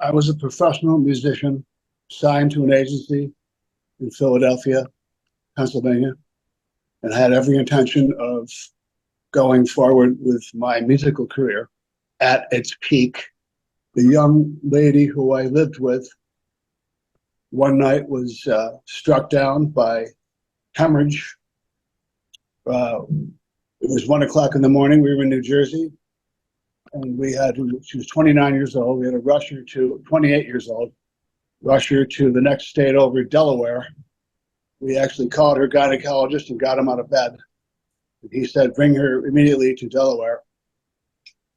I was a professional musician signed to an agency in Philadelphia, Pennsylvania, and I had every intention of going forward with my musical career at its peak. The young lady who I lived with one night was struck down by hemorrhage. It was 1 o'clock in the morning. We were in New Jersey, and she was 29 years old. We had to rush her to 28 years old, rush her to the next state over, Delaware. We actually called her gynecologist and got him out of bed. He said, bring her immediately to Delaware.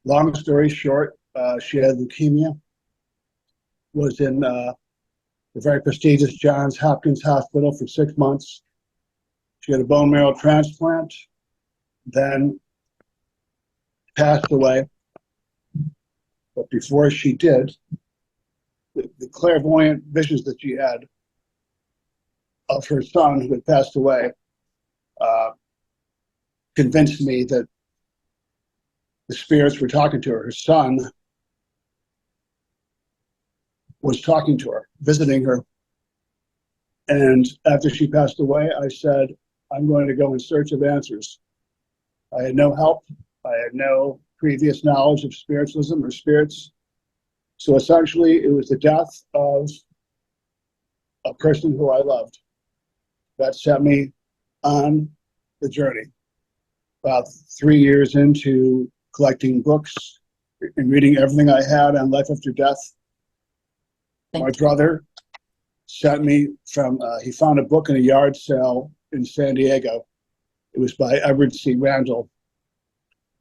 Long story short, she had leukemia, was in the very prestigious Johns Hopkins Hospital for 6 months. She had a bone marrow transplant, then passed away. But before she did, the clairvoyant visions that she had of her son who had passed away convinced me that the spirits were talking to her. Her son was talking to her, visiting her. And after she passed away, I said, I'm going to go in search of answers. I had no help. I had no previous knowledge of spiritualism or spirits. So essentially, it was the death of a person who I loved that set me on the journey. About 3 years into collecting books and reading everything I had on life after death, my brother sent me he found a book in a yard sale in San Diego. It was by Edward C. Randall,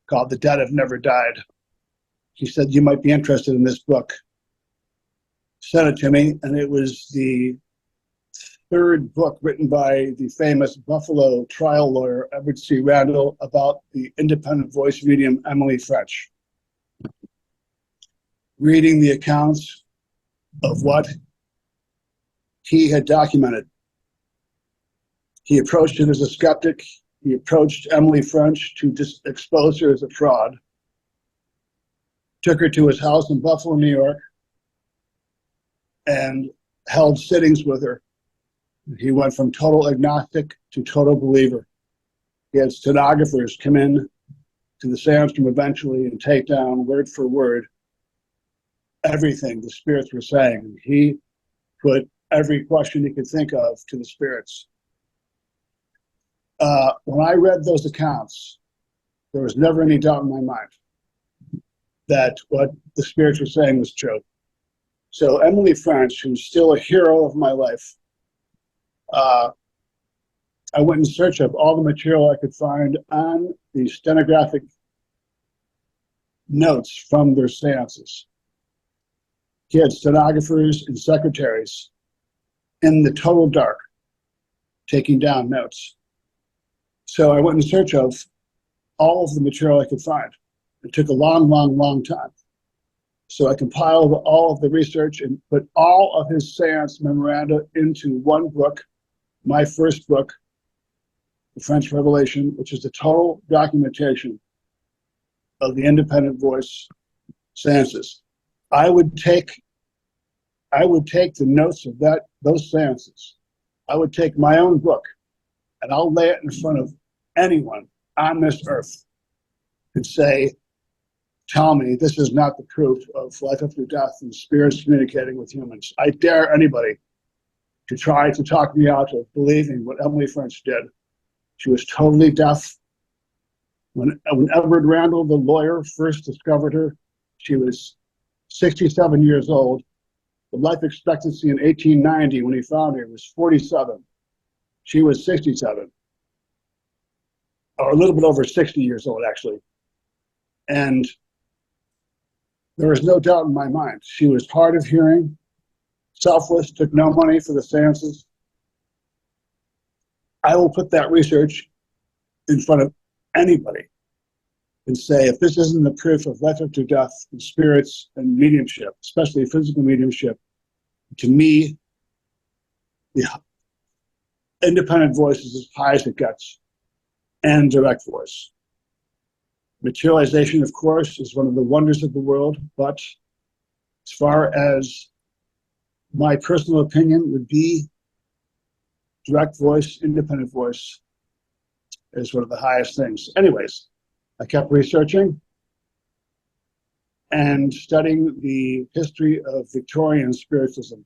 called The Dead Have Never Died. He said, you might be interested in this book. Sent it to me, and it was the third book written by the famous Buffalo trial lawyer, Edward C. Randall, about the independent voice medium, Emily French. Reading the accounts of what he had documented. He approached it as a skeptic. He approached Emily French to just expose her as a fraud. Took her to his house in Buffalo, New York, and held sittings with her. He went from total agnostic to total believer. He had stenographers come in to the seance room eventually and take down word for word everything the spirits were saying. He put every question he could think of to the spirits. When I read those accounts, there was never any doubt in my mind that what the spirits were saying was true. So Emily French, who's still a hero of my life, I went in search of all the material I could find on the stenographic notes from their seances. He had stenographers and secretaries in the total dark taking down notes. So I went in search of all of the material I could find. It took a long, long, long time. So I compiled all of the research and put all of his seance memoranda into one book, my first book, The French Revelation, which is the total documentation of the independent voice seances. I would take the notes of those seances. I would take my own book, and I'll lay it in front of anyone on this earth and say, tell me this is not the proof of life after death and spirits communicating with humans. I dare anybody to try to talk me out of believing what Emily French did. She was totally deaf. When Edward Randall, the lawyer, first discovered her, she was 67 years old. The life expectancy in 1890 when he found her was 47. She was 67, or a little bit over 60 years old, actually. And there was no doubt in my mind. She was hard of hearing, selfless, took no money for the seances. I will put that research in front of anybody and say, if this isn't the proof of life after death and spirits and mediumship, especially physical mediumship, to me, the independent voice is as high as it gets, and direct voice. Materialization, of course, is one of the wonders of the world, but As far as my personal opinion would be, direct voice, independent voice is one of the highest things. Anyways, I kept researching and studying the history of Victorian spiritualism.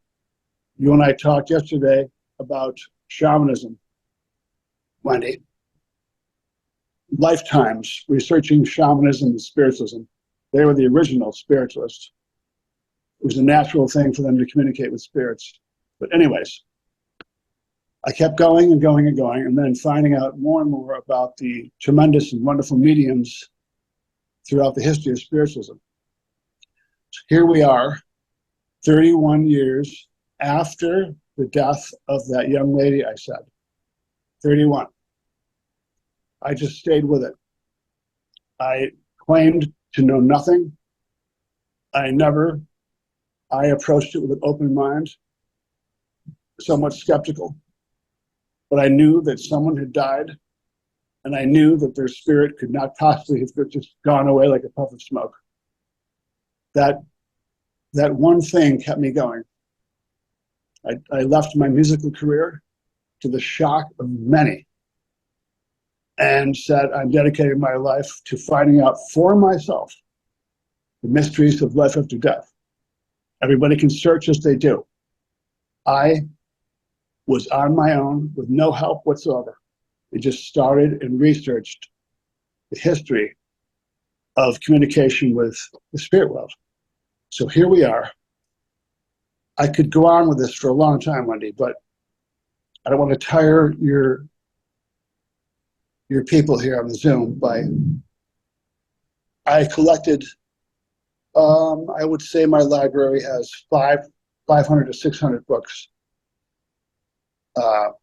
You and I talked yesterday about shamanism, Wendy. Lifetimes researching shamanism and spiritualism. They were the original spiritualists. It was a natural thing for them to communicate with spirits. But anyways, I kept going and going and going, and then finding out more and more about the tremendous and wonderful mediums throughout the history of spiritualism. So here we are, 31 years after the death of that young lady I said. 31. I just stayed with it. I claimed to know nothing. I approached it with an open mind, somewhat skeptical, but I knew that someone had died, and I knew that their spirit could not possibly have just gone away like a puff of smoke. That one thing kept me going. I left my musical career to the shock of many and said, I'm dedicating my life to finding out for myself the mysteries of life after death. Everybody can search as they do. I was on my own with no help whatsoever. I just started and researched the history of communication with the spirit world. So here we are. I could go on with this for a long time, Wendy, but I don't want to tire your people here on the Zoom by, I collected, I would say my library has 500 to 600 books,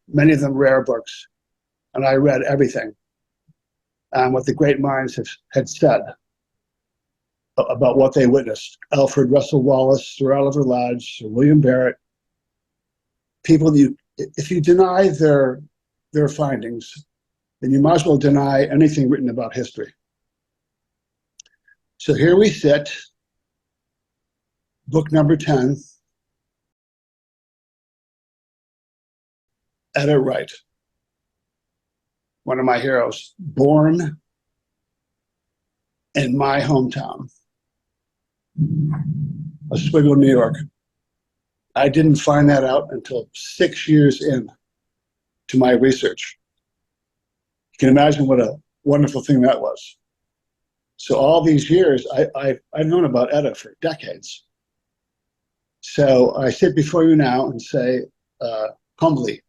many of them rare books, and I read everything what the great minds had said about what they witnessed. Alfred Russel Wallace, Sir Oliver Lodge, Sir William Barrett, people that if you deny their findings, then you might as well deny anything written about history. So here we sit, book number 10, Etta Wreight, one of my heroes, born in my hometown, Oswego, New York. I didn't find that out until 6 years in to my research. You can imagine what a wonderful thing that was. So all these years, I've known about Etta for decades. So I sit before you now and say humbly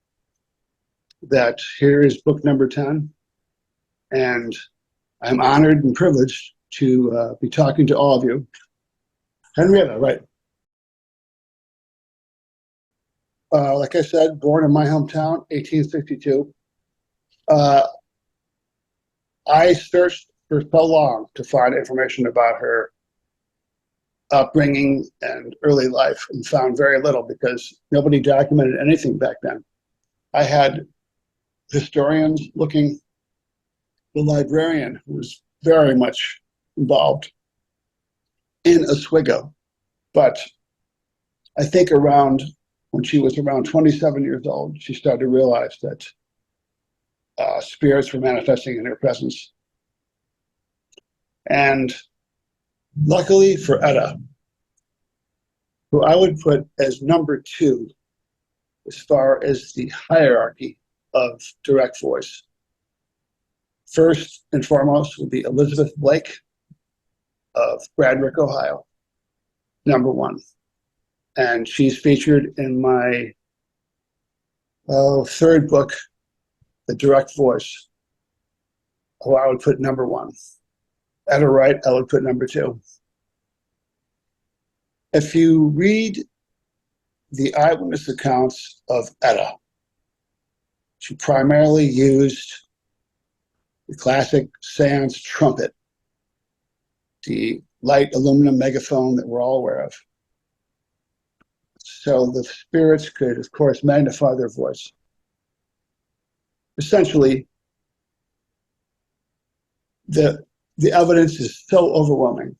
that here is book number 10, and I'm honored and privileged to be talking to all of you. Henrietta, right. Like I said, born in my hometown, 1862. I searched for so long to find information about her upbringing and early life and found very little because nobody documented anything back then. I had historians looking, the librarian who was very much involved in Oswego, but I think when she was around 27 years old, she started to realize that spirits were manifesting in her presence. And luckily for Etta, who I would put as number 2 as far as the hierarchy of direct voice, first and foremost would be Elizabeth Blake of Bradwick, Ohio, number 1. And she's featured in my 3rd book, The Direct Voice, who I would put number 1. Etta Wreight, I would put number 2. If you read the eyewitness accounts of Etta, she primarily used the classic seance trumpet, the light aluminum megaphone that we're all aware of. So the spirits could, of course, magnify their voice. Essentially, the evidence is so overwhelming.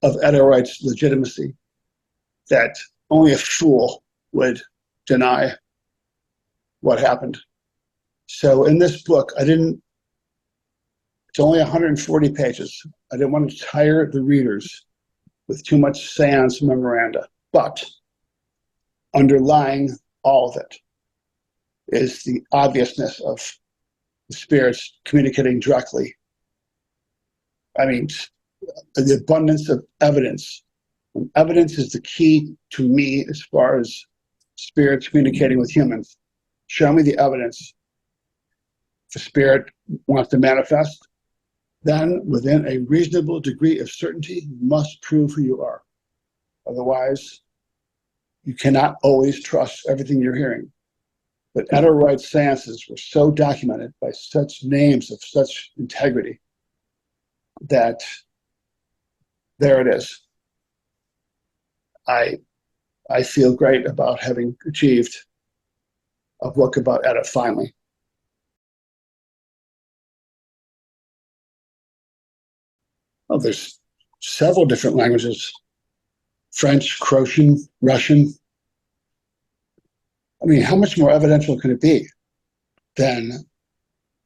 of Etta Wreidt's legitimacy that only a fool would deny what happened. So in this book, it's only 140 pages. I didn't want to tire the readers with too much seance memoranda, but underlying all of it is the obviousness of the spirits communicating directly. I mean, the abundance of evidence. And evidence is the key to me as far as spirits communicating with humans. Show me the evidence. If a spirit wants to manifest, then within a reasonable degree of certainty, you must prove who you are. Otherwise, you cannot always trust everything you're hearing. But Etta Wreidt's seances were so documented by such names of such integrity that there it is. I feel great about having achieved a book about Etta finally. Oh, there's several different languages. French, Croatian, Russian. I mean, how much more evidential can it be than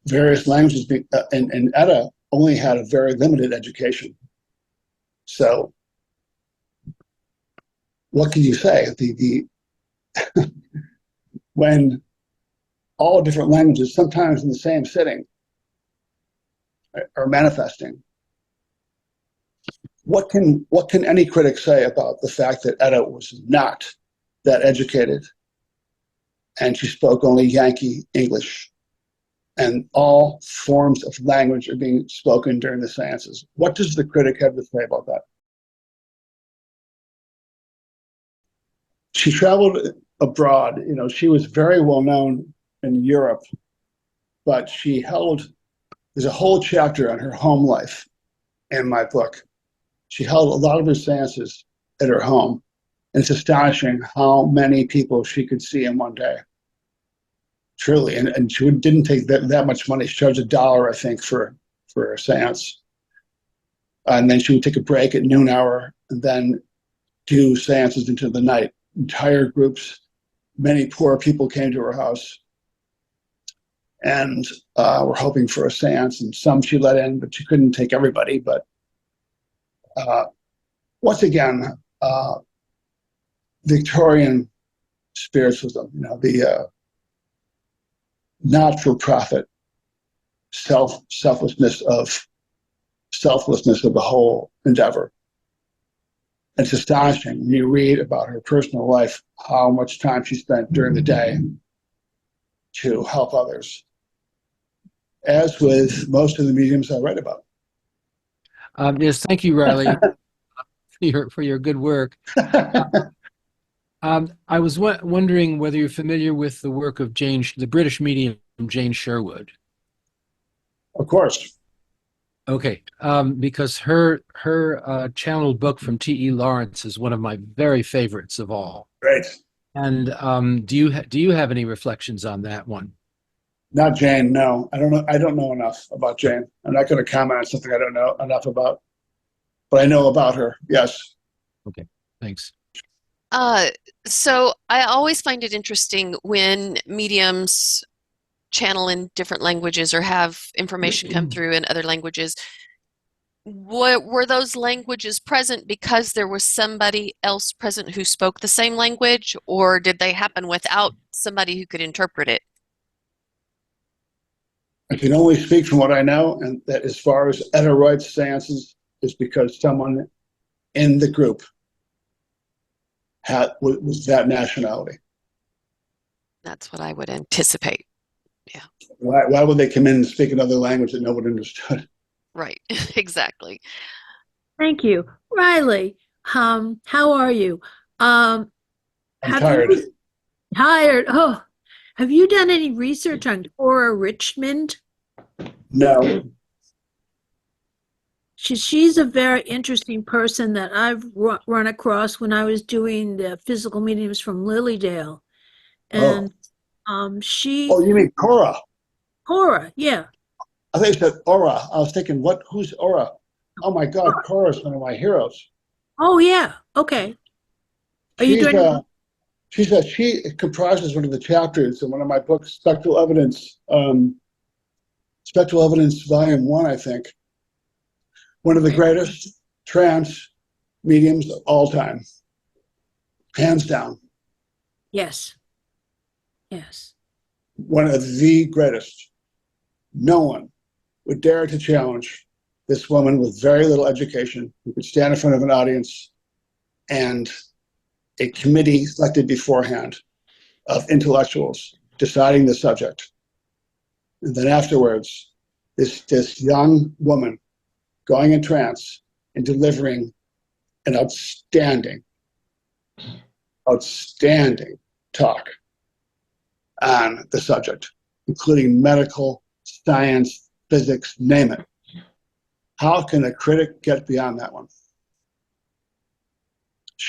various languages? And Etta only had a very limited education. So what can you say? When all different languages, sometimes in the same sitting, are manifesting, what can any critic say about the fact that Etta was not that educated and she spoke only Yankee English and all forms of language are being spoken during the seances? What does the critic have to say about that? She traveled abroad. You know, she was very well known in Europe, but there's a whole chapter on her home life in my book. She held a lot of her seances at her home, and it's astonishing how many people she could see in one day. Truly, and she didn't take that much money. She charged $1, I think, for a seance. And then she would take a break at noon hour and then do seances into the night. Entire groups, many poor people came to her house and were hoping for a seance, and some she let in, but she couldn't take everybody. But once again, Victorian spiritualism, the not-for-profit selflessness of the whole endeavor. It's astonishing when you read about her personal life, how much time she spent during the day to help others, as with most of the mediums I write about. Yes, thank you, Riley, for your good work. I was wondering whether you're familiar with the work of the British medium Jane Sherwood. Of course. Okay, because her channeled book from T.E. Lawrence is one of my very favorites of all. Great. And do you have any reflections on that one? Not Jane, no. I don't know enough about Jane. I'm not going to comment on something I don't know enough about, but I know about her. Yes. Okay, thanks. So I always find it interesting when mediums channel in different languages or have information come through in other languages. Were those languages present because there was somebody else present who spoke the same language, or did they happen without somebody who could interpret it? I can only speak from what I know, and that as far as Etta Wreidt's seances is because someone in the group was that nationality. That's what I would anticipate. Yeah. Why would they come in and speak another language that nobody understood? Right. Exactly. Thank you. Riley, how are you? I'm tired. Tired? Oh, have you done any research on Cora Richmond? No. She's a very interesting person that I've run across when I was doing the physical mediums from Lilydale. And she... Oh, you mean Cora? Cora, yeah. I think you said Aura. I was thinking, who's Aura? Oh my God, Cora's one of my heroes. Oh, yeah. Okay. Are you She's, doing? she comprises one of the chapters in one of my books, Spectral Evidence Volume 1, I think. One of the greatest trance mediums of all time. Hands down. Yes. Yes. One of the greatest. No one would dare to challenge this woman with very little education who could stand in front of an audience and a committee selected beforehand of intellectuals deciding the subject. And then afterwards, this young woman going in trance and delivering an outstanding talk on the subject, including medical, science, physics, name it. How can a critic get beyond that one?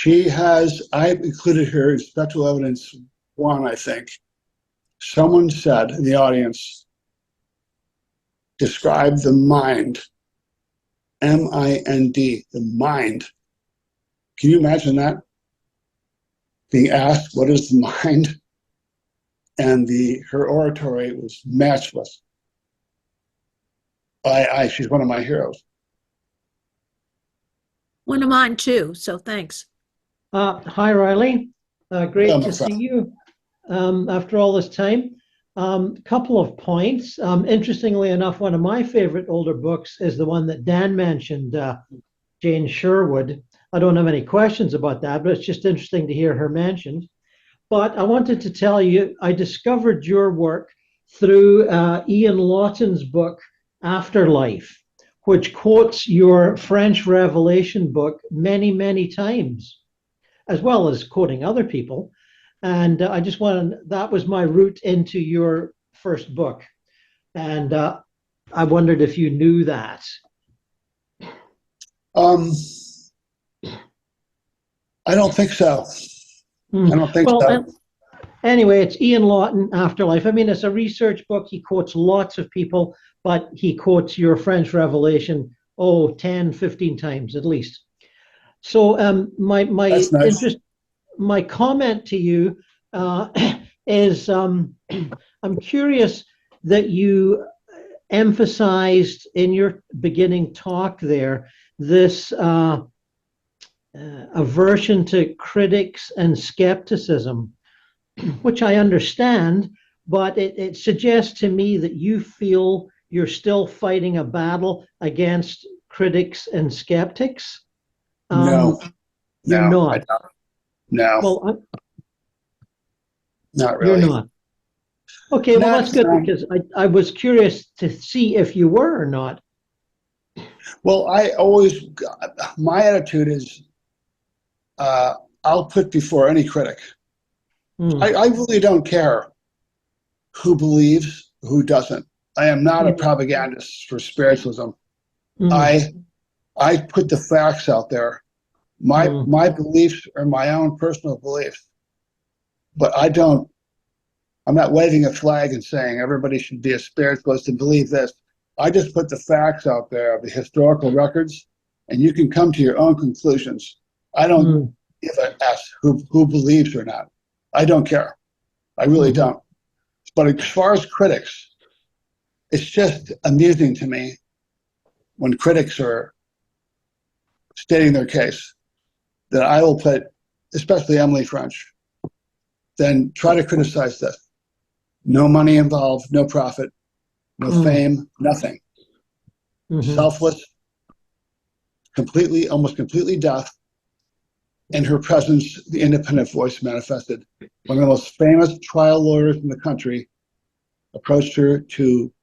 I included her in Spectral Evidence 1, I think. Someone said in the audience, describe the mind, M-I-N-D, the mind. Can you imagine that? Being asked, what is the mind? And her oratory was matchless. She's one of my heroes. One of mine too. So thanks. Hi, Riley. Great Hello, my to see friend. you after all this time. Couple of points. Interestingly enough, one of my favorite older books is the one that Dan mentioned, Jane Sherwood. I don't have any questions about that, but it's just interesting to hear her mentioned. But I wanted to tell you, I discovered your work through Ian Lawton's book, Afterlife, which quotes your French Revelation book many, many times, as well as quoting other people. And I just wanted, that was my route into your first book. And I wondered if you knew that. I don't think so. I don't think Well, so. anyway, it's Ian Lawton, Afterlife. I mean, it's a research book. He quotes lots of people, but he quotes your French Revelation, 10, 15 times at least. So my That's nice. interest, my comment to you is I'm curious that you emphasized in your beginning talk there this aversion to critics and skepticism, which I understand, but it suggests to me that you feel you're still fighting a battle against critics and skeptics. No, You're no, not. I don't. No, Well, not you're really. not. Okay, well, Not, that's good because I was curious to see if you were or not. well, my attitude is I'll put before any critic. Hmm. I really don't care who believes, who doesn't. I am not a Mhm. propagandist for spiritualism. Hmm. I put the facts out there. My Hmm. beliefs are my own personal beliefs, but I'm not waving a flag and saying everybody should be a spiritualist and believe this. I just put the facts out there of the historical records, and you can come to your own conclusions. I don't Hmm. give a S who believes or not. I don't care. I really Mhm. don't. But as far as critics, it's just amusing to me when critics are stating their case that I will put, especially Emily French, then try to criticize this. No money involved, no profit, no fame, nothing. Mhm. Selfless, almost completely deaf. In her presence, the independent voice manifested. One of the most famous trial lawyers in the country approached her to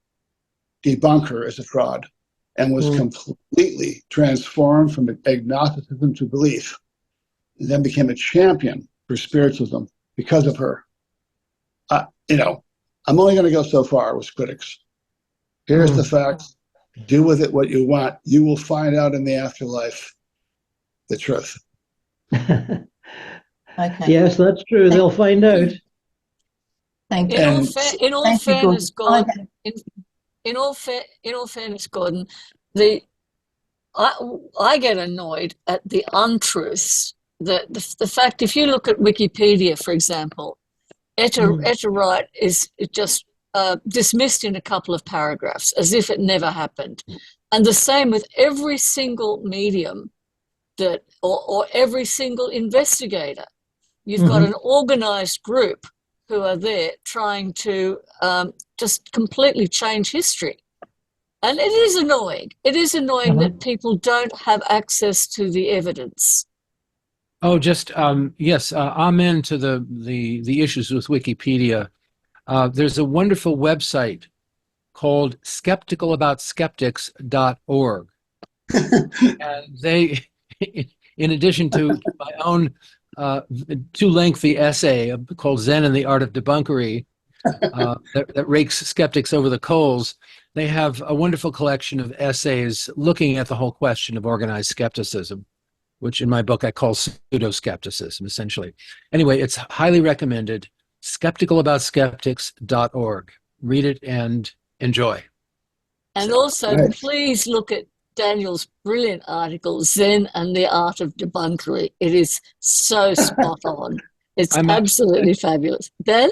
debunk her as a fraud and was completely transformed from agnosticism to belief, and then became a champion for spiritualism because of her. I'm only going to go so far with critics. Here's the facts. Do with it what you want. You will find out in the afterlife the truth. Okay. Yes, that's true. They'll find out. Thank you. In all, And in all Thank you, fairness, Gordon. Gordon, in all fairness, Gordon, the I get annoyed at the untruths. The fact, if you look at Wikipedia, for example, Etta Wreight is just dismissed in a couple of paragraphs as if it never happened. And the same with every single medium or every single investigator. You've got an organized group who are there trying to just completely change history. And it is annoying. It is annoying that people don't have access to the evidence. Oh, just yes, amen to the issues with Wikipedia. There's a wonderful website called skepticalaboutskeptics.org. And they, in addition to my own too lengthy essay called Zen and the Art of Debunkery, that rakes skeptics over the coals, they have a wonderful collection of essays looking at the whole question of organized skepticism, which in my book I call pseudo-skepticism, essentially. Anyway, it's highly recommended, skepticalaboutskeptics.org. Read it and enjoy. And also, Right. please look at Daniel's brilliant article, Zen and the Art of Debunkery. It is so spot on. It's absolutely fabulous. Dan?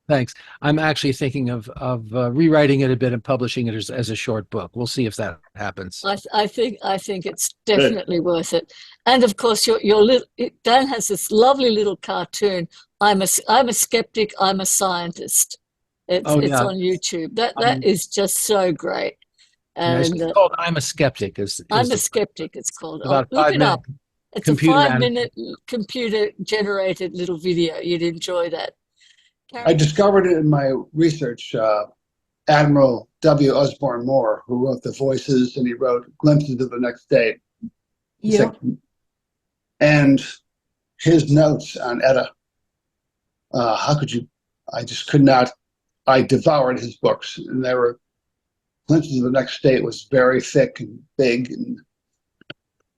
Thanks. I'm actually thinking of rewriting it a bit and publishing it as a short book. We'll see if that happens. I think it's definitely worth it. And of course, your little Dan has this lovely little cartoon. I'm a skeptic. I'm a scientist. It's on YouTube. That is just so great. And It's called "I'm a Skeptic." I'm a Skeptic. It's called. About Look it up. It's a computer 5-minute computer-generated little video. You'd enjoy that. I discovered it in my research. Admiral W. Osborne Moore, who wrote The Voices, and he wrote Glimpses of the Next Day. Yeah. And his notes on Etta. How could you? I just could not. I devoured his books, and there were Glimpses of the Next State was very thick and big, and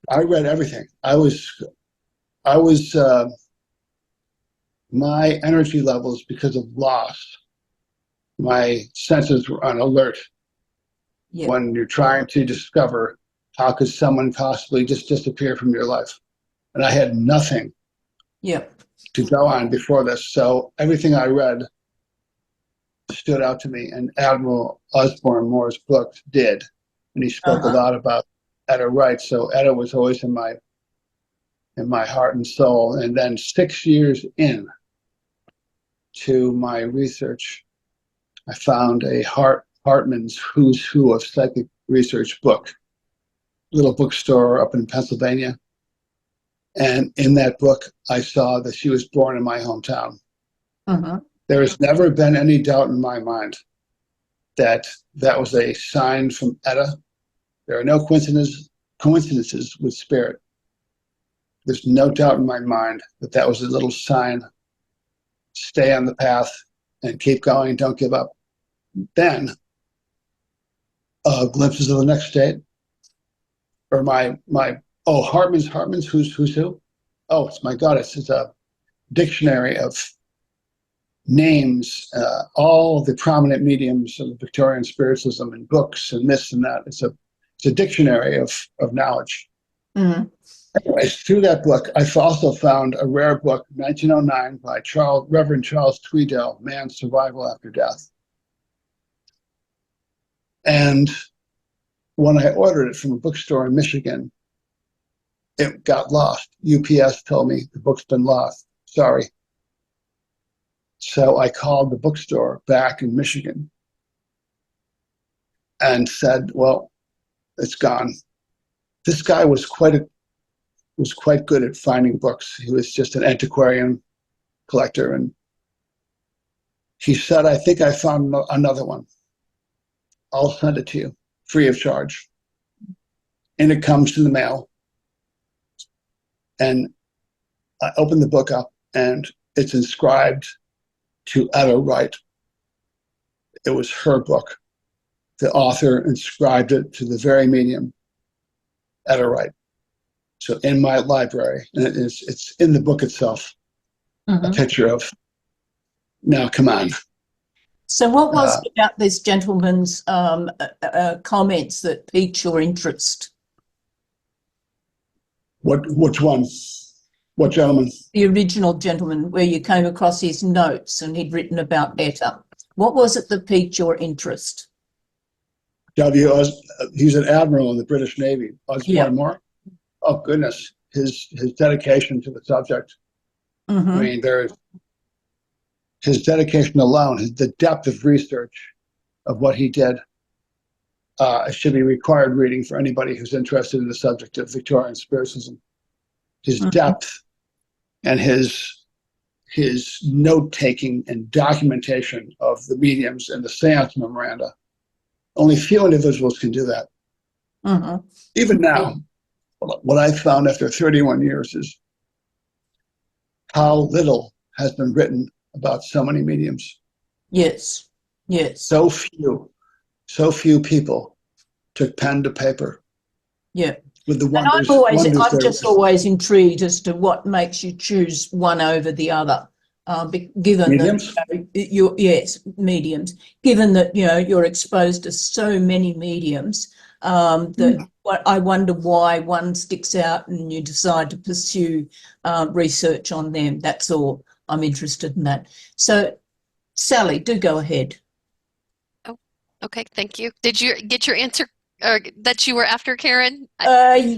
I read everything. I was my energy levels, because of loss, my senses were on alert when you're trying to discover how could someone possibly just disappear from your life. And I had nothing to go on before this. So everything I read stood out to me, and Admiral Osborne Moore's book did. And he spoke a lot about Etta Wreight. So Etta was always in my heart and soul. And then 6 years in to my research, I found a Hartman's Who's Who of Psychic Research book, little bookstore up in Pennsylvania. And in that book, I saw that she was born in my hometown. There has never been any doubt in my mind that that was a sign from Etta. There are no coincidences with spirit. There's no doubt in my mind that that was a little sign. Stay on the path and keep going. Don't give up. Then, Glimpses of the Next State, or Hartman's Who's Who. Oh, it's my God! It's a dictionary of names, all the prominent mediums of Victorian spiritualism and books and this and that. It's a dictionary of knowledge. Anyways, through that book, I also found a rare book, 1909, by Reverend Charles Tweedale, Man's Survival After Death. And when I ordered it from a bookstore in Michigan, it got lost. UPS told me the book's been lost. Sorry. So I called the bookstore back in Michigan and said, well, it's gone. This guy was quite good at finding books. He was just an antiquarian collector. And he said, I think I found another one. I'll send it to you free of charge. And it comes in the mail. And I opened the book up, and it's inscribed to Etta Wreight. It was her book. The author inscribed it to the very medium, Etta Wreight. So in my library, and it's in the book itself, a picture of, now come on. So what was it about this gentleman's comments that piqued your interest? Which one? What gentleman? The original gentleman, where you came across his notes and he'd written about Etta. What was it that piqued your interest? He's an admiral in the British Navy. Osborne Yeah. Moore. Oh goodness, his dedication to the subject. Mm-hmm. I mean, his dedication alone, the depth of research of what he did, should be required reading for anybody who's interested in the subject of Victorian Spiritism. His depth and his note-taking and documentation of the mediums and the seance memoranda. Only few individuals can do that. Mm-hmm. Even now, what I've found after 31 years is how little has been written about so many mediums. Yes. Yes. So few people took pen to paper. Yeah. With the And I'm just always intrigued as to what makes you choose one over the other. Given mediums? That mediums. Given that you're exposed to so many mediums, that I wonder why one sticks out and you decide to pursue research on them. That's all. I'm interested in that. So, Sally, do go ahead. Oh, okay. Thank you. Did you get your answer that you were after, Karen?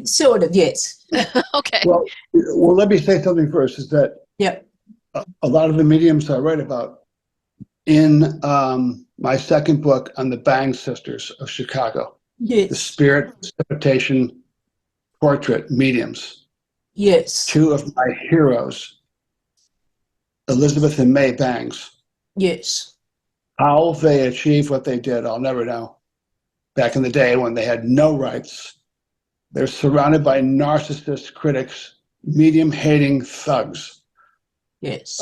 Sort of, yes. Okay. Well, let me say something first. Is that a lot of the mediums I write about in my second book on the Bang Sisters of Chicago, yes, the spirit precipitation portrait mediums. Yes. Two of my heroes, Elizabeth and May Bangs. Yes. How they achieved what they did, I'll never know. Back in the day when they had no rights, they're surrounded by narcissist critics, medium-hating thugs. Yes.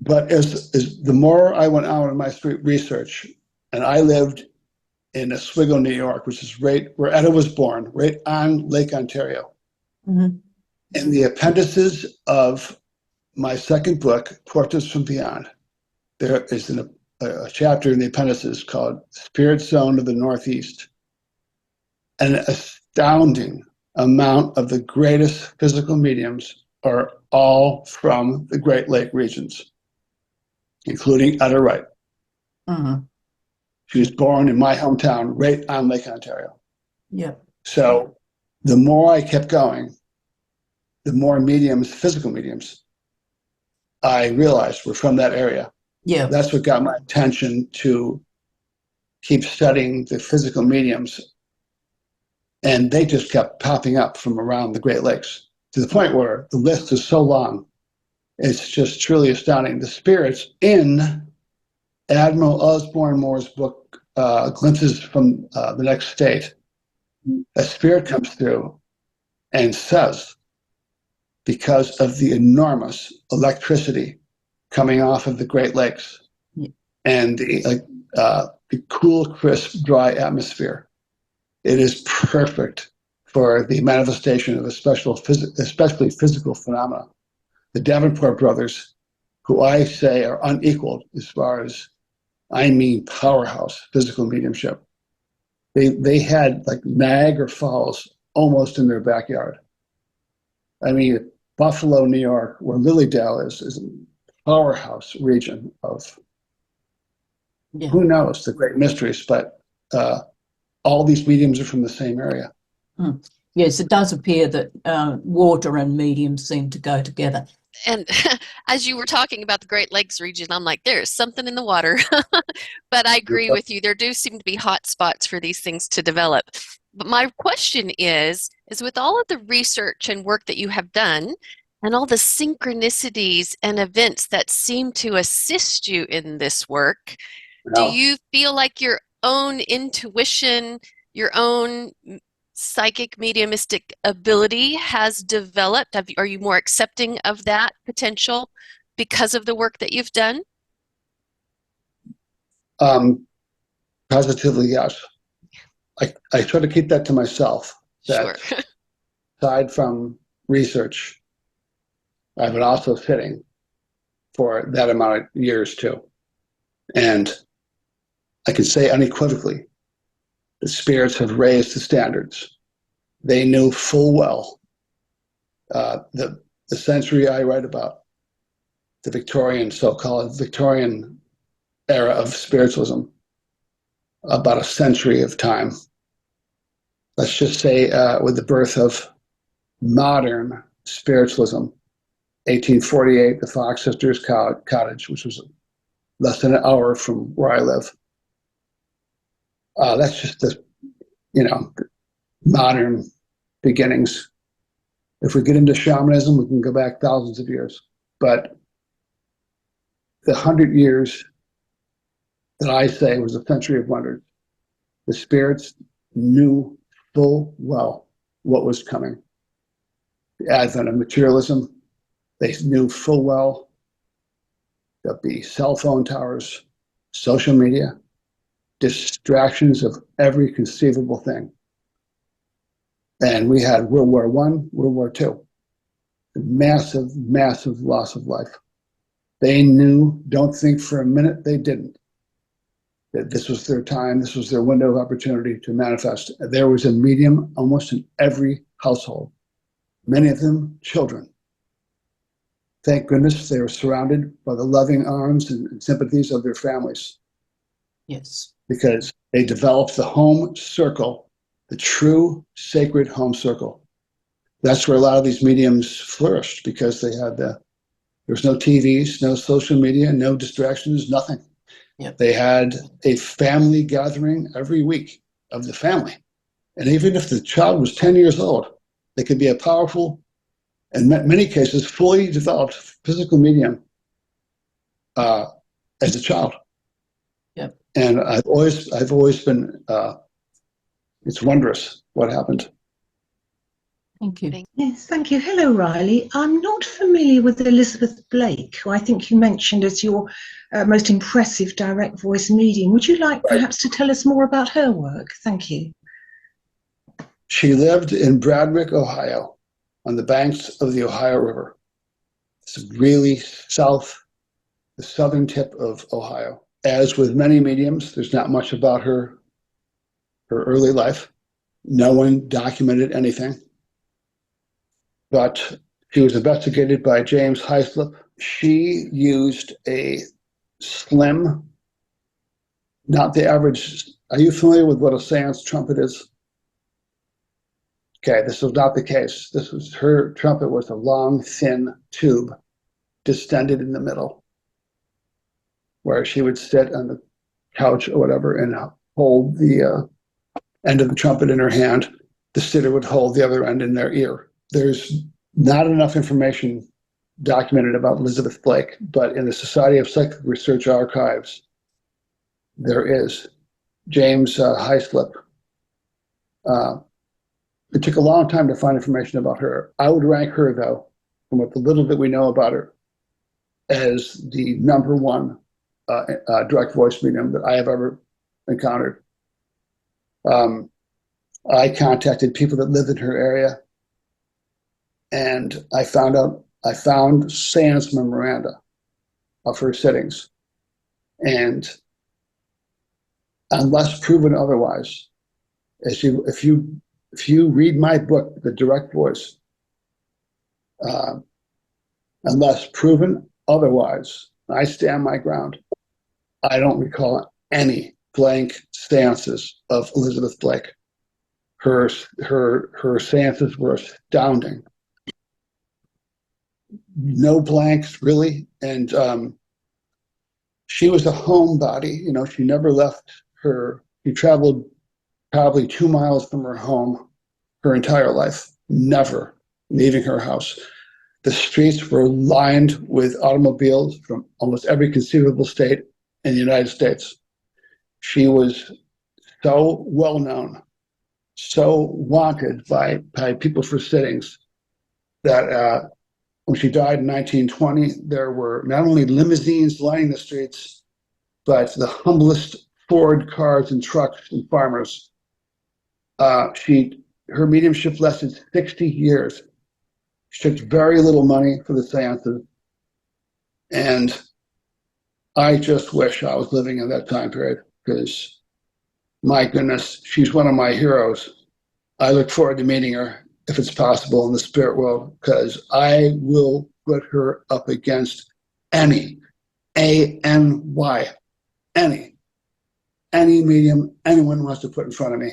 But as the more I went out on my street research, and I lived in Oswego, New York, which is right where Etta was born, right on Lake Ontario. Mm-hmm. In the appendices of my second book, Portraits from Beyond, there is a chapter in the appendices called Spirit Zone of the Northeast. An astounding amount of the greatest physical mediums are all from the Great Lake regions, including Etta Wreight. Mm-hmm. She was born in my hometown, right on Lake Ontario. Yeah. So the more I kept going, the more mediums, physical mediums, I realized were from that area. Yeah. That's what got my attention to keep studying the physical mediums. And they just kept popping up from around the Great Lakes to the point where the list is so long. It's just truly astounding. The spirits in Admiral Osborne Moore's book, Glimpses from the Next State, a spirit comes through and says, because of the enormous electricity coming off of the Great Lakes and the cool, crisp, dry atmosphere, it is perfect for the manifestation of especially physical phenomena. The Davenport brothers, who I say are unequaled as far as, I mean, powerhouse physical mediumship. They had like Niagara Falls almost in their backyard. I mean, Buffalo, New York, where Lilydale is a powerhouse region of, who knows, the great mysteries, but all these mediums are from the same area. Mm. Yes, it does appear that water and mediums seem to go together. And as you were talking about the Great Lakes region, I'm like, there's something in the water. But I agree with you. There do seem to be hot spots for these things to develop. But my question is with all of the research and work that you have done and all the synchronicities and events that seem to assist you in this work, do you feel like your own intuition, your own psychic mediumistic ability has developed? Are you more accepting of that potential because of the work that you've done? Positively, yes. I try to keep that to myself. That Sure. aside from research, I've been also sitting for that amount of years too. And I can say unequivocally, the spirits have raised the standards. they knew full well the century I write about, the Victorian, so-called Victorian era of spiritualism, about a century of time. Let's just say with the birth of modern spiritualism, 1848, the Fox Sisters Cottage, which was less than an hour from where I live. That's just the, modern beginnings. If we get into shamanism, we can go back thousands of years. But the 100 years that I say was a century of wonders, the spirits knew full well what was coming. The advent of materialism, they knew full well there'll be cell phone towers, social media, distractions of every conceivable thing. And we had World War I, World War II, massive, massive loss of life. They knew, don't think for a minute they didn't, that this was their time, this was their window of opportunity to manifest. There was a medium almost in every household, many of them children. Thank goodness they were surrounded by the loving arms and sympathies of their families. Yes. Because they developed the home circle, the true sacred home circle. That's where a lot of these mediums flourished, because they had there was no TVs, no social media, no distractions, nothing. Yep. They had a family gathering every week of the family. And even if the child was 10 years old, they could be a powerful, in many cases, fully developed physical medium as a child. Yep. And I've always been, it's wondrous what happened. Thank you. Yes, thank you. Hello, Riley. I'm not familiar with Elizabeth Blake, who I think you mentioned as your most impressive direct voice medium. Would you like perhaps to tell us more about her work? Thank you. She lived in Bradwick, Ohio, on the banks of the Ohio River. It's really the southern tip of Ohio. As with many mediums, there's not much about her early life. No one documented anything. But she was investigated by James Hyslop. She used a slim, not the average. Are you familiar with what a seance trumpet is? Okay, this was not the case. Her trumpet was a long, thin tube, distended in the middle, where she would sit on the couch or whatever and hold the end of the trumpet in her hand. The sitter would hold the other end in their ear. There's not enough information documented about Elizabeth Blake, but in the Society of Psychic Research archives, there is. James Hyslop. It took a long time to find information about her. I would rank her, though, from what the little that we know about her, as the number one direct voice medium that I have ever encountered. I contacted people that lived in her area, and I found seance memoranda of her sittings. And unless proven otherwise, if you read my book, The Direct Voice, unless proven otherwise, I stand my ground. I don't recall any blank seances of Elizabeth Blake. Her seances were astounding. No blanks, really. And she was a homebody. She never left she traveled probably 2 miles from her home her entire life, never leaving her house. The streets were lined with automobiles from almost every conceivable state in the United States. She was so well known, so wanted by people for sittings, that when she died in 1920, there were not only limousines lining the streets, but the humblest Ford cars and trucks and farmers. Her mediumship lasted 60 years. She took very little money for the seances. And I just wish I was living in that time period, because, my goodness, she's one of my heroes. I look forward to meeting her, if it's possible, in the spirit world, because I will put her up against any, A-N-Y, any medium anyone wants to put in front of me.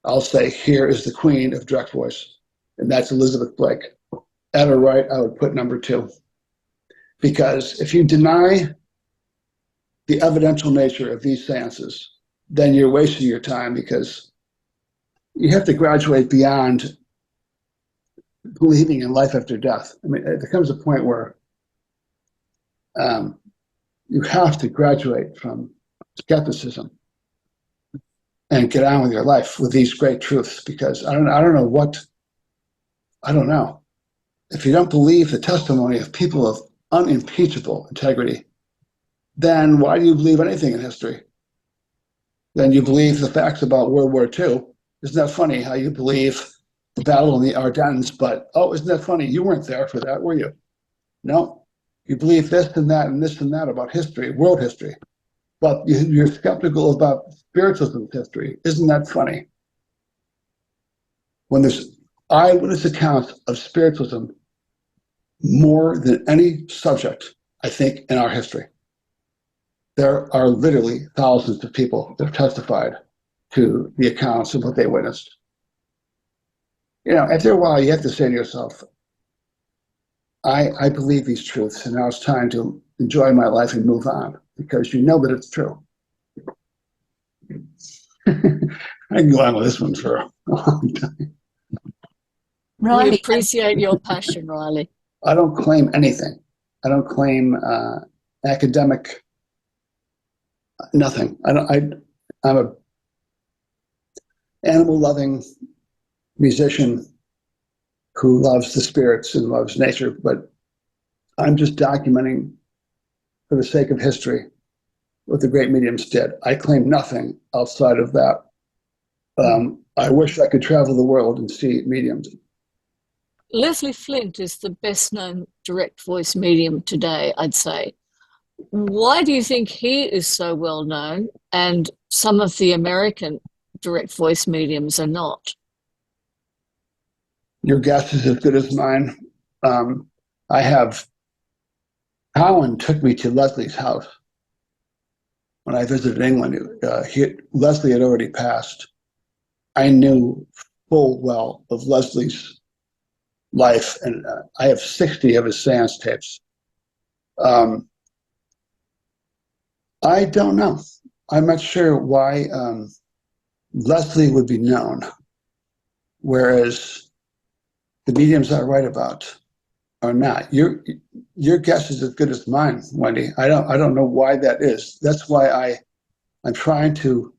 I'll say, here is the queen of direct voice, and that's Elizabeth Blake. Etta Wreight, I would put number 2. Because if you deny the evidential nature of these seances, then you're wasting your time, because you have to graduate beyond believing in life after death. I mean, there comes a point where you have to graduate from skepticism and get on with your life with these great truths, because I don't know. If you don't believe the testimony of people of unimpeachable integrity, then why do you believe anything in history? Then you believe the facts about World War II. Isn't that funny how you believe the battle in the Ardennes, but, oh, isn't that funny? You weren't there for that, were you? No. You believe this and that and this and that about history, world history, but you're skeptical about spiritualism history. Isn't that funny? When there's eyewitness accounts of spiritualism more than any subject, I think, in our history, there are literally thousands of people that have testified to the accounts of what they witnessed. You know, after a while, you have to say to yourself, I believe these truths, and now it's time to enjoy my life and move on, because you know that it's true. I can go on with this one for a long time. We Riley, appreciate your passion, Riley. I don't claim anything. I don't claim academic, nothing. I'm a animal-loving musician who loves the spirits and loves nature, but I'm just documenting, for the sake of history, what the great mediums did. I claim nothing outside of that. I wish I could travel the world and see mediums. Leslie Flint is the best known direct voice medium today, I'd say. Why do you think he is so well known and some of the American direct voice mediums are not? Your guess is as good as mine. Colin took me to Leslie's house when I visited England. Leslie had already passed. I knew full well of Leslie's life, and I have 60 of his seance tapes. I don't know. I'm not sure why Leslie would be known, whereas the mediums I write about are not. Your guess is as good as mine, Wendy. I don't know why that is. That's why I'm trying to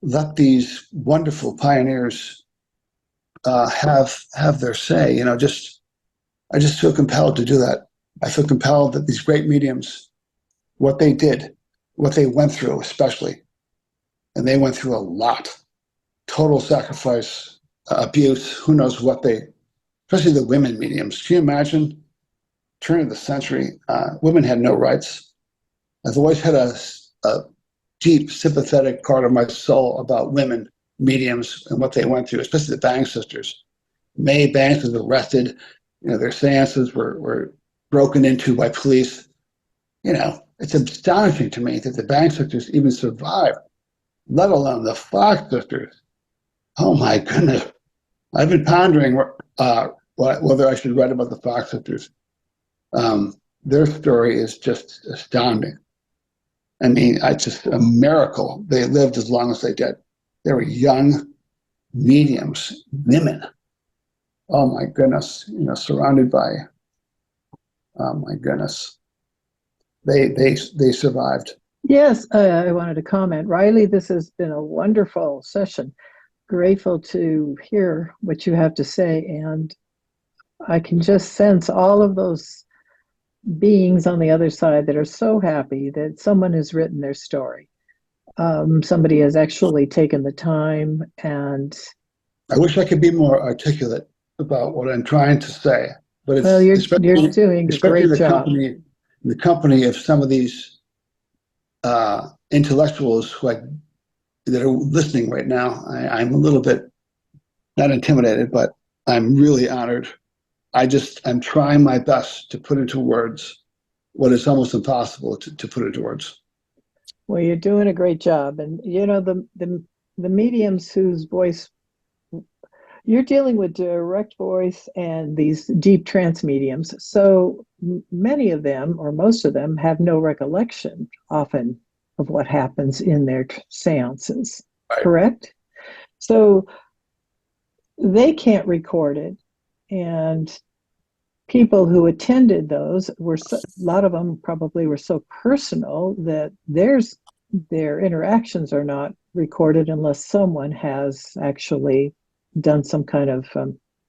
let these wonderful pioneers have their say. You know, I just feel compelled to do that. I feel compelled that these great mediums, what they did, what they went through, especially, and they went through a lot, total sacrifice, abuse, who knows what especially the women mediums. Can you imagine, turn of the century, women had no rights. I've always had a deep, sympathetic part of my soul about women mediums and what they went through, especially the Bang sisters. Mae Banks was arrested. You know, their seances were broken into by police. You know, it's astonishing to me that the Bang sisters even survived, let alone the Fox sisters. Oh my goodness. I've been pondering whether I should write about the Fox sisters. Their story is just astounding. I mean, it's just a miracle they lived as long as they did. They were young mediums, women. Oh my goodness, you know, surrounded by, oh my goodness. They survived. Yes, I wanted to comment. Riley, this has been a wonderful session. Grateful to hear what you have to say, and I can just sense all of those beings on the other side that are so happy that someone has written their story. Somebody has actually taken the time, and I wish I could be more articulate about what I'm trying to say, but it's well, you're doing a great job. The company of some of these intellectuals that are listening right now. I'm a little bit not intimidated, but I'm really honored. I'm trying my best to put into words what is almost impossible to put into words. Well, you're doing a great job. And you know, the mediums whose voice you're dealing with, direct voice and these deep trance mediums. So many of them, or most of them, have no recollection often of what happens in their seances, Right. correct? So they can't record it. And people who attended those a lot of them probably were so personal that their interactions are not recorded unless someone has actually done some kind of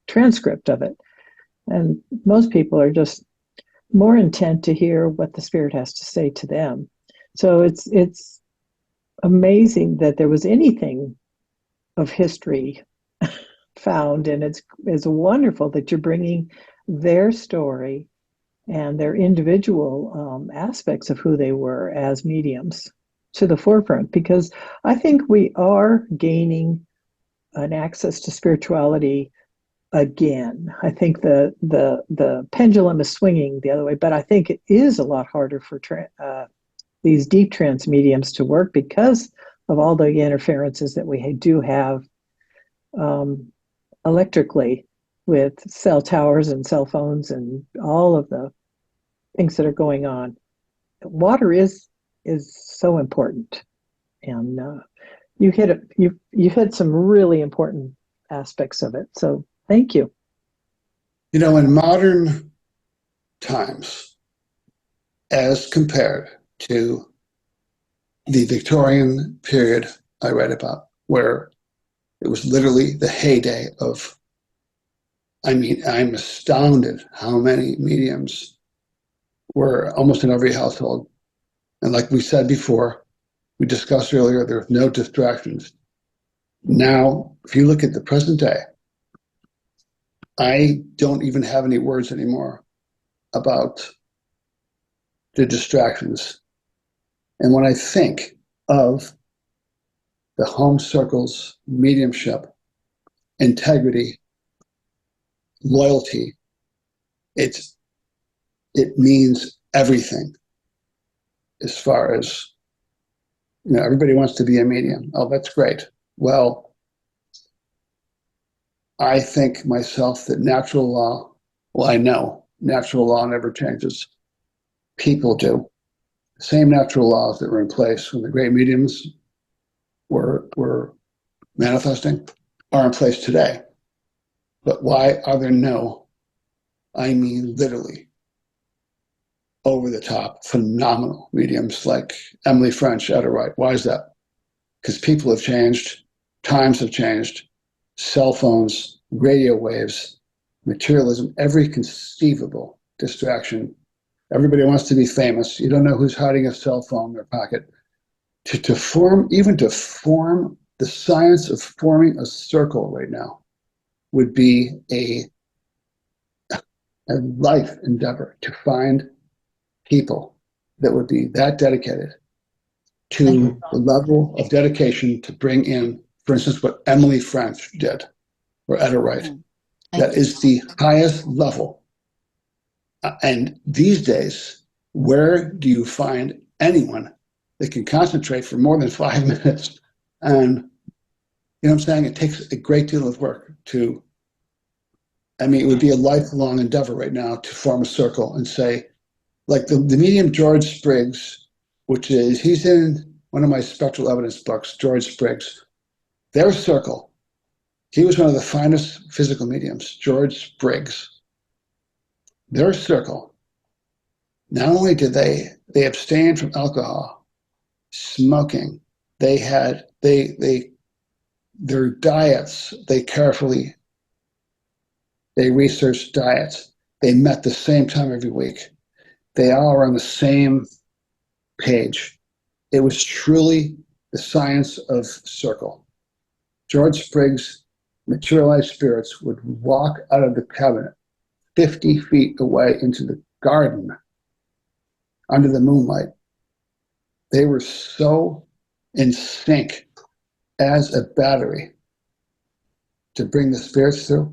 transcript of it. And most people are just more intent to hear what the spirit has to say to them. So it's amazing that there was anything of history found, and it's wonderful that you're bringing their story and their individual aspects of who they were as mediums to the forefront, because I think we are gaining an access to spirituality again. I think the pendulum is swinging the other way, but I think it is a lot harder for these deep trance mediums to work because of all the interferences that we do have electrically with cell towers and cell phones and all of the things that are going on. Water is so important, and you hit some really important aspects of it. So thank you. You know, in modern times, as compared to the Victorian period I read about, where it was literally the heyday of, I mean, I'm astounded how many mediums were almost in every household. And like we said before, we discussed earlier, there were no distractions. Now, if you look at the present day, I don't even have any words anymore about the distractions. And when I think of the home circles, mediumship, integrity, loyalty, it means everything. As far as, you know, everybody wants to be a medium. Oh, that's great. Well, I think myself that natural law, well, I know natural law never changes. People do. The same natural laws that were in place when the great mediums were manifesting are in place today. But why are there no, I mean literally, over the top, phenomenal mediums like Emily French, Etta Wreight? Why is that? Because people have changed, times have changed, cell phones, radio waves, materialism, every conceivable distraction. Everybody wants to be famous. You don't know who's hiding a cell phone in their pocket. To form the science of forming a circle right now would be a life endeavor, to find people that would be that dedicated to the level of dedication to bring in, for instance, what Emily French did, or Etta Wreight. That is the highest level. And these days, where do you find anyone that can concentrate for more than 5 minutes? And you know what I'm saying? It takes a great deal of work to, I mean, it would be a lifelong endeavor right now to form a circle and say, like the medium George Spriggs, he's in one of my spectral evidence books, George Spriggs, their circle, he was one of the finest physical mediums, George Spriggs. Their circle, not only did they abstain from alcohol, smoking, their diets, they researched diets. They met the same time every week. They all were on the same page. It was truly the science of circle. George Spriggs' materialized spirits would walk out of the cabinet 50 feet away into the garden under the moonlight. They were so in sync as a battery. to bring the spirits through.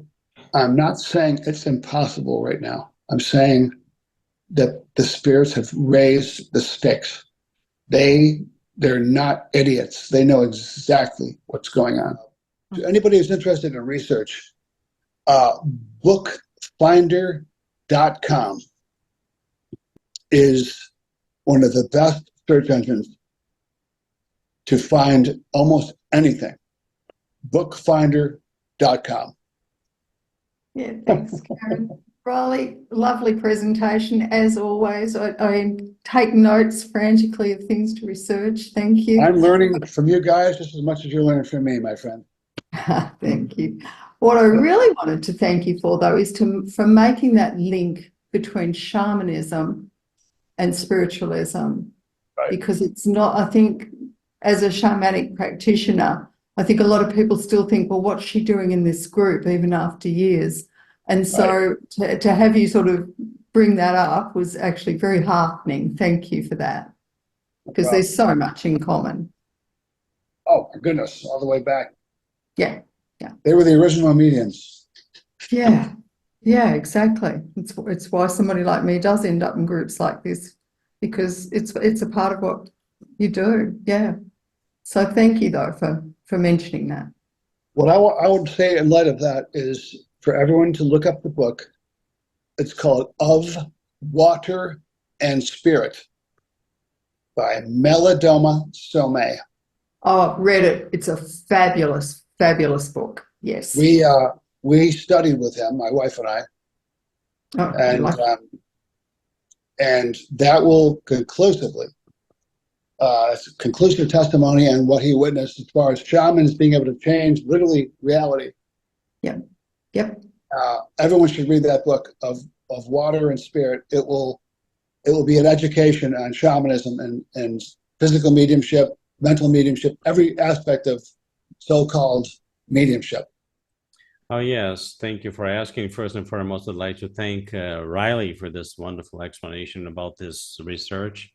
I'm not saying it's impossible right now. I'm saying that the spirits have raised the stakes. They're not idiots. They know exactly what's going on. To anybody who's interested in research, bookfinder.com is one of the best search engines to find almost anything. Bookfinder.com. Yeah, thanks, Karen. Riley, lovely presentation as always. I take notes frantically of things to research. Thank you. I'm learning from you guys just as much as you're learning from me, my friend. Thank you. What I really wanted to thank you for, though, is for making that link between shamanism and spiritualism, Right. because it's not, I think, as a shamanic practitioner, I think a lot of people still think, well, what's she doing in this group, even after years? And so to have you sort of bring that up was actually very heartening. Thank you for that, because there's so much in common. Oh, my goodness, all the way back. Yeah, yeah. They were the original mediums. Yeah, yeah, exactly. It's why somebody like me does end up in groups like this, because it's a part of what you do. Yeah. So thank you, though, for mentioning that. What I would say in light of that is for everyone to look up the book. It's called Of Water and Spirit by Melodoma Some. Oh, read it. It's a fabulous, fabulous book. Yes. We studied with him, my wife and I, and that will conclusive testimony on what he witnessed as far as shamans being able to change literally reality. Yep. Yep. Everyone should read that book of Water and Spirit. It will be an education on shamanism and physical mediumship, mental mediumship, every aspect of so-called mediumship. Oh, yes. Thank you for asking. First and foremost, I'd like to thank Riley for this wonderful explanation about this research.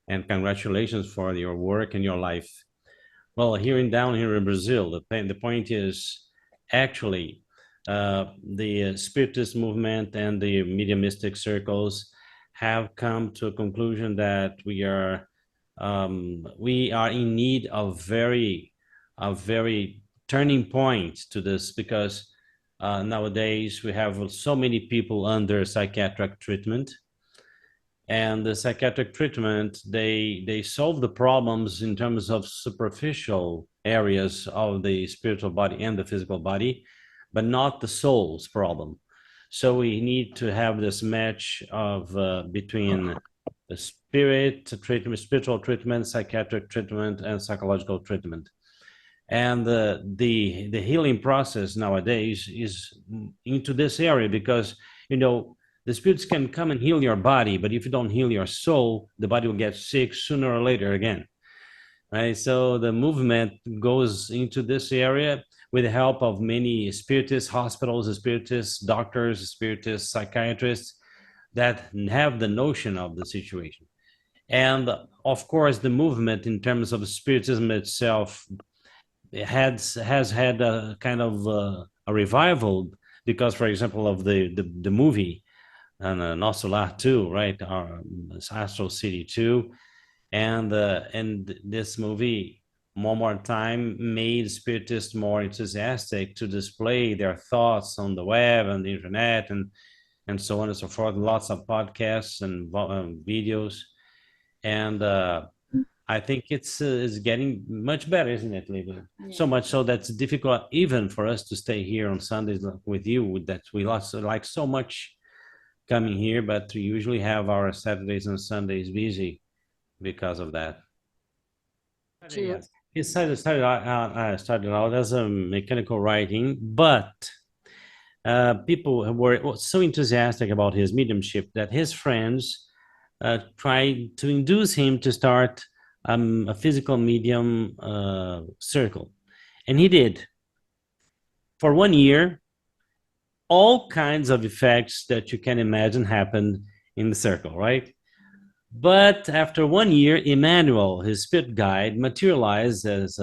And congratulations for your work and your life. Well, down here in Brazil, the point is actually the Spiritist movement and the mediumistic circles have come to a conclusion that we are in need of very turning point to this, because nowadays we have so many people under psychiatric treatment, and the psychiatric treatment, they solve the problems in terms of superficial areas of the spiritual body and the physical body, but not the soul's problem. So we need to have this match of between the spiritual treatment, psychiatric treatment, and psychological treatment. And the healing process nowadays is into this area, because, the spirits can come and heal your body, but if you don't heal your soul, the body will get sick sooner or later again. Right? So the movement goes into this area with the help of many spiritist hospitals, spiritist doctors, spiritist psychiatrists that have the notion of the situation. And of course, the movement in terms of spiritism itself has had a kind of a revival, because, for example, of the movie and Nosso Lar 2, right? Astral City 2, and this movie one more time made spiritists more enthusiastic to display their thoughts on the web and the internet and so on and so forth. Lots of podcasts and videos, and I think it's getting much better, isn't it, Lily? Yeah. So much so that's difficult even for us to stay here on Sundays with you, that we like so much coming here, but we usually have our Saturdays and Sundays busy because of that. Cheers. It started out as a mechanical writing, but people were so enthusiastic about his mediumship that his friends tried to induce him to start a physical medium circle. And he did. For 1 year, all kinds of effects that you can imagine happened in the circle, right? But after 1 year, Emmanuel, his spirit guide, materialized as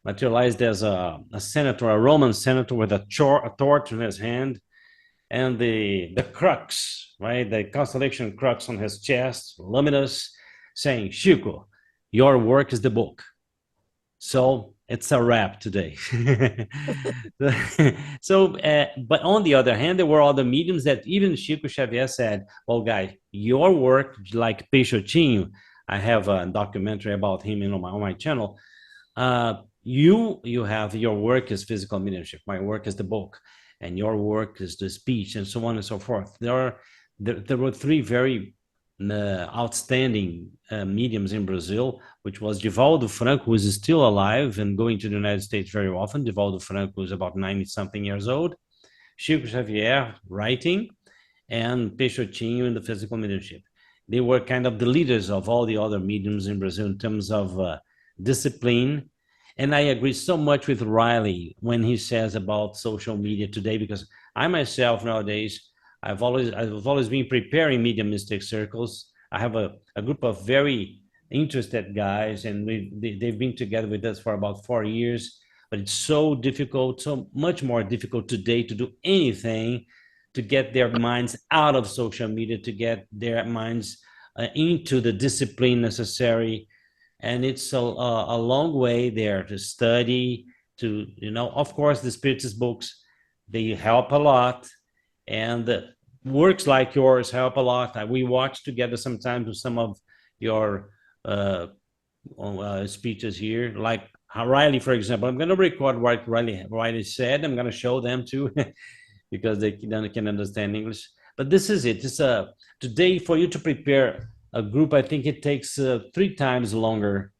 materialized as a senator, a Roman senator with a torch in his hand, and the crux, right, the constellation crux on his chest, luminous, saying, Chico, your work is the book. So it's a wrap today. So, but on the other hand, there were other mediums that even Chico Xavier said, well, guy, your work, like Peixotinho, I have a documentary about him on my channel. You have, your work is physical mediumship. My work is the book, and your work is the speech, and so on and so forth. There were three very outstanding mediums in Brazil, which was Divaldo Franco, who is still alive and going to the United States very often. Divaldo Franco is about 90-something years old. Chico Xavier writing, and Peixotinho in the physical mediumship. They were kind of the leaders of all the other mediums in Brazil in terms of discipline. And I agree so much with Riley when he says about social media today, because I myself nowadays, I've always been preparing mediumistic circles. I have a group of very interested guys, and they've been together with us for about 4 years. But it's so difficult, so much more difficult today to do anything to get their minds out of social media, to get their minds into the discipline necessary. And it's a long way there to study, to, of course, the Spiritist books, they help a lot. And works like yours help a lot. We watch together sometimes with some of your speeches here, like Riley, for example. I'm going to record what Riley said. I'm going to show them too, because they can understand English. But this is it. It's today, for you to prepare a group, I think it takes 3 times longer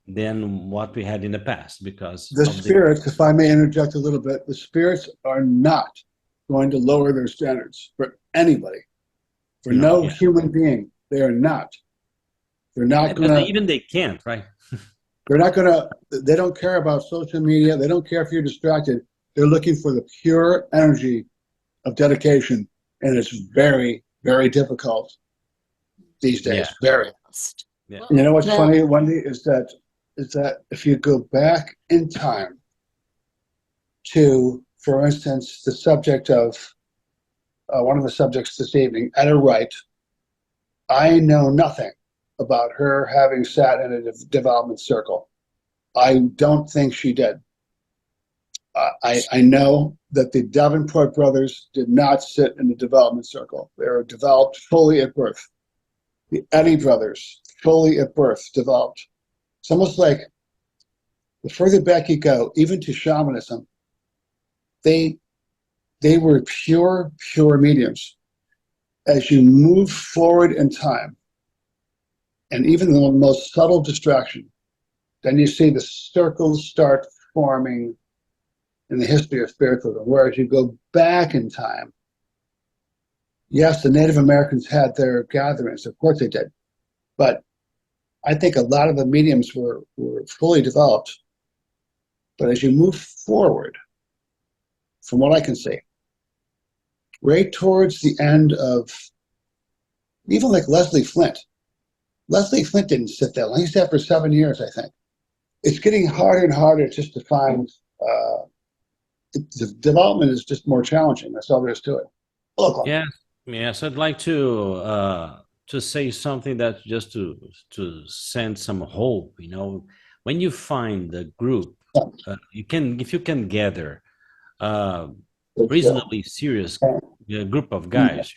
than what we had in the past, because the spirits, if I may interject a little bit, the spirits are not going to lower their standards for anybody, for no human being. They are not. They're not going to. Even they can't, right? They're not going to. They don't care about social media. They don't care if you're distracted. They're looking for the pure energy of dedication, and it's very, very difficult these days. Yeah. Very. Yeah. You know what's funny, Wendy, is that if you go back in time to, for instance, the subject of one of the subjects this evening, Etta Wreight, I know nothing about her having sat in a development circle. I don't think she did. I know that the Davenport brothers did not sit in the development circle. They were developed fully at birth. The Eddy brothers, fully at birth, developed. It's almost like the further back you go, even to shamanism, they were pure mediums. As you move forward in time, and even the most subtle distraction, then you see the circles start forming in the history of spiritualism. Whereas you go back in time, yes, the Native Americans had their gatherings, of course they did, but I think a lot of the mediums were fully developed. But as you move forward, from what I can see, right towards the end of, even like Leslie Flint. Leslie Flint didn't sit that long. He sat for 7 years, I think. It's getting harder and harder just to find, the development is just more challenging. That's all there is to it. Look, Yes, I'd like to say something that just to send some hope. When you find a group, if you can gather reasonably serious group of guys,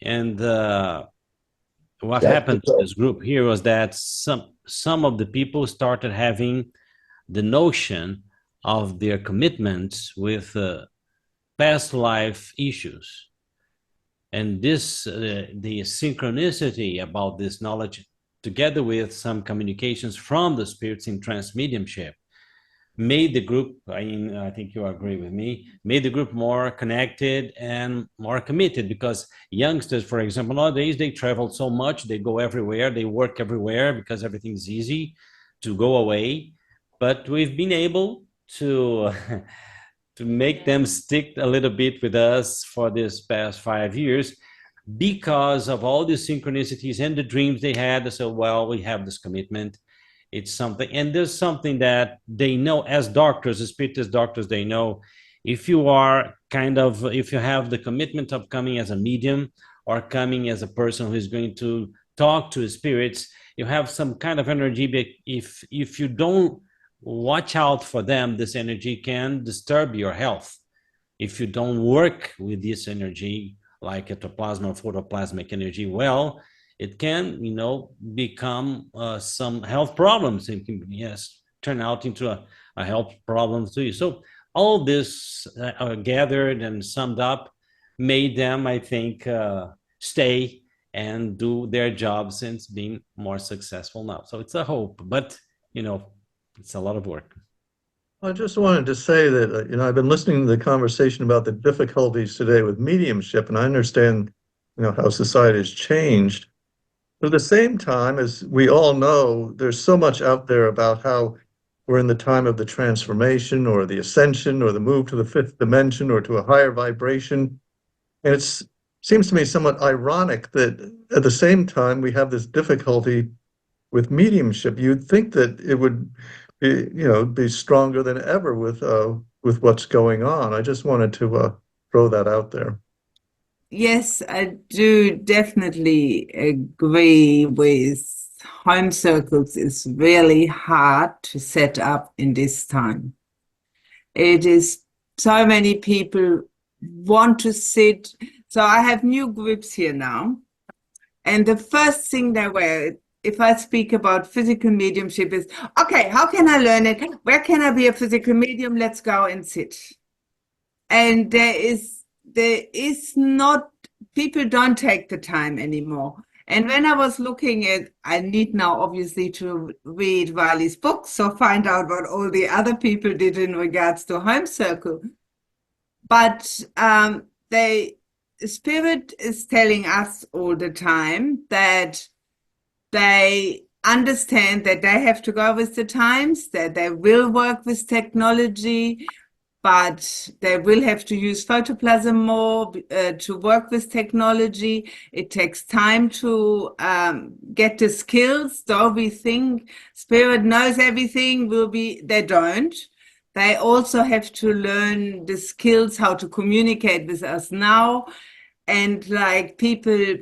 and what happened to this group here was that some of the people started having the notion of their commitments with past life issues. And this, the synchronicity about this knowledge, together with some communications from the spirits in trance mediumship, made the group, I think you agree with me, made the group more connected and more committed. Because youngsters, for example, nowadays, they travel so much, they go everywhere, they work everywhere because everything's easy to go away. But we've been able to to make them stick a little bit with us for this past 5 years, because of all the synchronicities and the dreams they had. So, well, we have this commitment. It's something, and there's something that they know as doctors, as spiritist doctors, they know if you are if you have the commitment of coming as a medium or coming as a person who is going to talk to spirits, you have some kind of energy. But if you don't watch out for them, this energy can disturb your health. If you don't work with this energy, like ectoplasm or photoplasmic energy, well, it can, become some health problems. It can, yes, turn out into a health problem to you. So all this gathered and summed up made them, I think, stay and do their job since being more successful now. So it's a hope, but, it's a lot of work. I just wanted to say that, I've been listening to the conversation about the difficulties today with mediumship, and I understand, how society has changed. But at the same time, as we all know, there's so much out there about how we're in the time of the transformation or the ascension or the move to the fifth dimension or to a higher vibration. And it seems to me somewhat ironic that at the same time we have this difficulty with mediumship. You'd think that it would be stronger than ever with what's going on. I just wanted to throw that out there. Yes, I do definitely agree with home circles is really hard to set up in this time. It is so many people want to sit. So I have new groups here now. And the first thing they were, if I speak about physical mediumship is, okay, how can I learn it? Where can I be a physical medium? Let's go and sit. And there is not, people don't take the time anymore. And when I was looking at, I need now obviously to read Wreilig's books, so find out what all the other people did in regards to home circle. But Spirit is telling us all the time that they understand that they have to go with the times, that they will work with technology, but they will have to use photoplasm more to work with technology. It takes time to get the skills. Though we think Spirit knows everything, they don't. They also have to learn the skills how to communicate with us now. And like people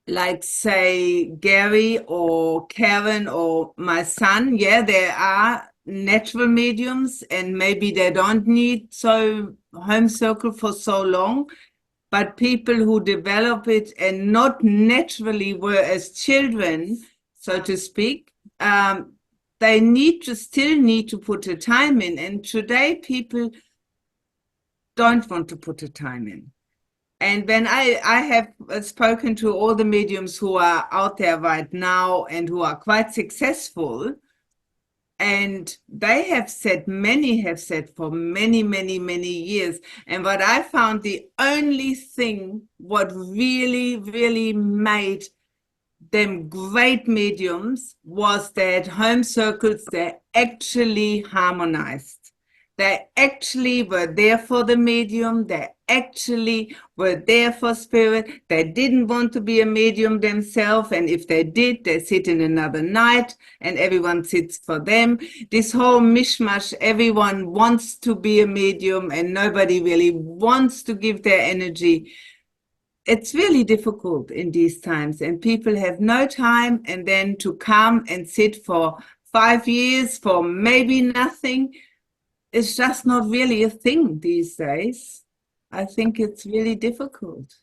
like, say, Gary or Karen or my son, yeah, there are natural mediums, and maybe they don't need home circle for so long, but people who develop it and not naturally were as children, so to speak, they still need to put the time in. And today people don't want to put the time in. And when I have spoken to all the mediums who are out there right now and who are quite successful, and they have said, many have said for many, many, many years. And what I found, the only thing what really, really made them great mediums was that home circles, they actually harmonized. They actually were there for the medium. They actually were there for Spirit. They didn't want to be a medium themselves. And if they did, they sit in another night and everyone sits for them. This whole mishmash, everyone wants to be a medium and nobody really wants to give their energy. It's really difficult in these times, and people have no time, and then to come and sit for 5 years for maybe nothing, it's just not really a thing these days. I think it's really difficult.